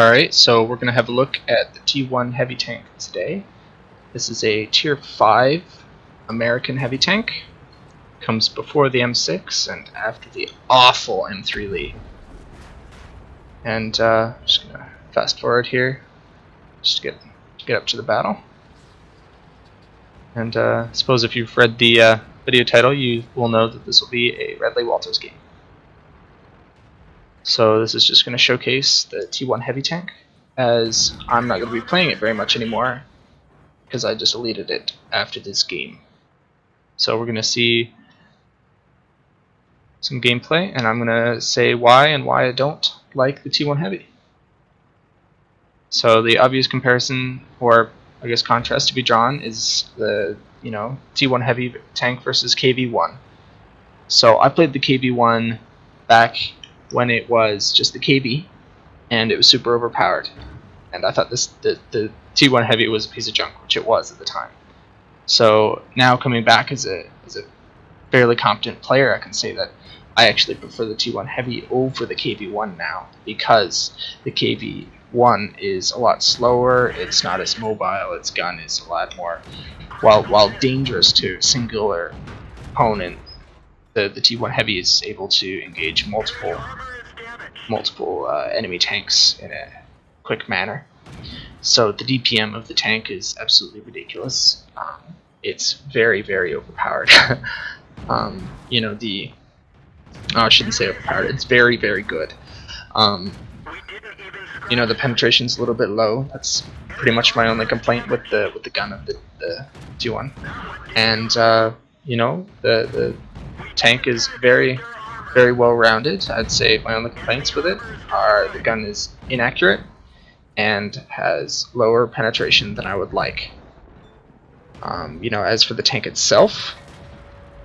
Alright, so we're going to have a look at the T1-Heavy tank today. This is a Tier 5 American heavy tank. Comes before the M6 and after the awful M3 Lee. And just going to fast forward here just to get up to the battle. And I suppose if you've read the video title, you will know that this will be a Radley-Walters game. So this is just going to showcase the T1-Heavy tank, as I'm not going to be playing it very much anymore because I just deleted it after this game. So we're going to see some gameplay, and I'm going to say why I don't like the T1-Heavy. So the obvious comparison, or I guess contrast to be drawn, is the T1-Heavy tank versus KV-1. So I played the KV-1 back when it was just the KB, and it was super overpowered. And I thought the T1-Heavy was a piece of junk, which it was at the time. So now coming back as a fairly competent player, I can say that I actually prefer the T1-Heavy over the KV-1 now, because the KV-1 is a lot slower, it's not as mobile, its gun is a lot more, while dangerous to a singular opponent, the T1-Heavy is able to engage multiple enemy tanks in a quick manner. So the DPM of the tank is absolutely ridiculous. It's very, very overpowered. I shouldn't say overpowered. It's very, very good. The penetration's a little bit low. That's pretty much my only complaint with the gun of the T1. And the tank is very, very well rounded. I'd say my only complaints with it are the gun is inaccurate and has lower penetration than I would like. As for the tank itself,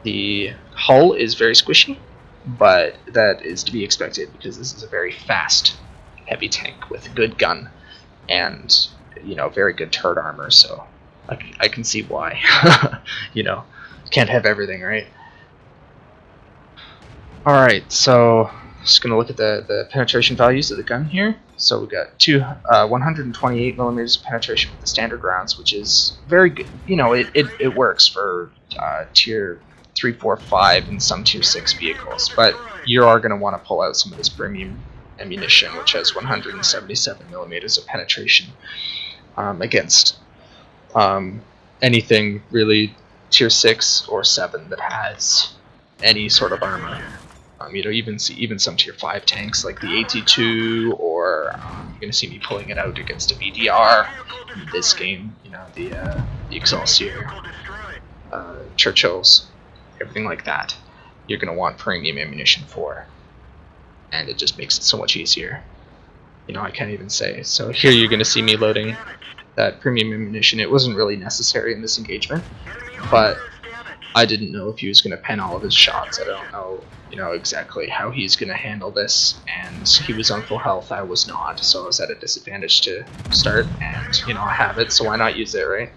the hull is very squishy, but that is to be expected because this is a very fast heavy tank with a good gun and very good turret armor, so I can see why. Can't have everything, right? Alright, so just going to look at the penetration values of the gun here. So we got 128 millimeters of penetration with the standard rounds, which is very good. It works for tier 3, 4, 5 and some tier 6 vehicles, but you are going to want to pull out some of this premium ammunition, which has 177 millimeters of penetration against anything really tier 6 or 7 that has any sort of armor. Even some tier 5 tanks like the AT2, or you're going to see me pulling it out against a VDR in this game, the Excelsior, Churchills, everything like that. You're going to want premium ammunition for, and it just makes it so much easier. I can't even say. So here you're going to see me loading that premium ammunition. It wasn't really necessary in this engagement, but I didn't know if he was going to pen all of his shots. I don't know, exactly how he's going to handle this, and he was on full health, I was not, so I was at a disadvantage to start, and, I have it, so why not use it, right?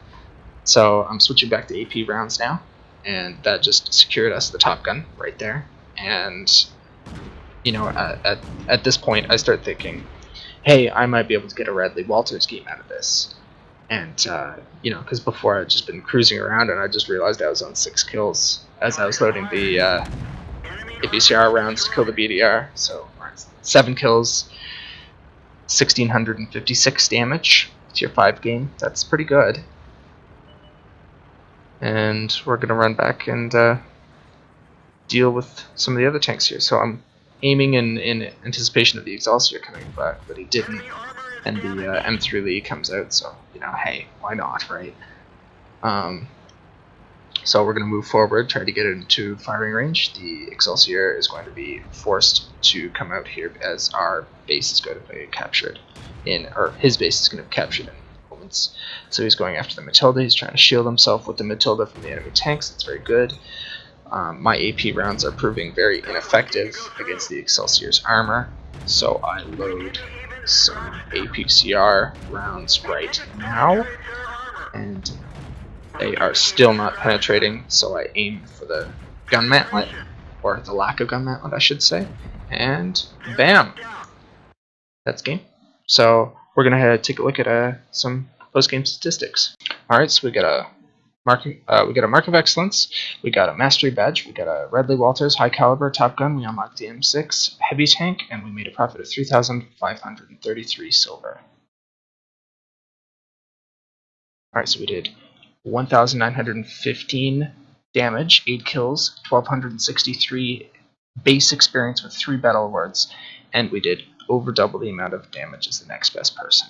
So I'm switching back to AP rounds now, and that just secured us the top gun right there, and, at this point I start thinking, hey, I might be able to get a Radley-Walters game out of this. And, because before I'd just been cruising around and I just realized I was on 6 kills as I was loading the ABCR rounds to kill the BDR. So, 7 kills, 1,656 damage, tier 5 game. That's pretty good. And we're going to run back and deal with some of the other tanks here. So I'm aiming in anticipation of the Excelsior coming back, but he didn't. And the M3 Lee comes out, so, hey, why not, right? So we're going to move forward, try to get it into firing range. The Excelsior is going to be forced to come out here as our base is going to be captured or his base is going to be captured in moments. So he's going after the Matilda. He's trying to shield himself with the Matilda from the enemy tanks. That's very good. My AP rounds are proving very ineffective against the Excelsior's armor, so I load some APCR rounds right now, and they are still not penetrating, so I aim for the gun mantlet, or the lack of gun mantlet I should say, and bam! That's game. So we're gonna take a look at some post-game statistics. All right, so we got a mark of excellence, we got a mastery badge, we got a Radley-Walters high caliber top gun, we unlocked the M6 heavy tank, and we made a profit of 3,533 silver. All right, so we did 1,915 damage, 8 kills, 1,263 base experience with 3 battle awards, and we did over double the amount of damage as the next best person.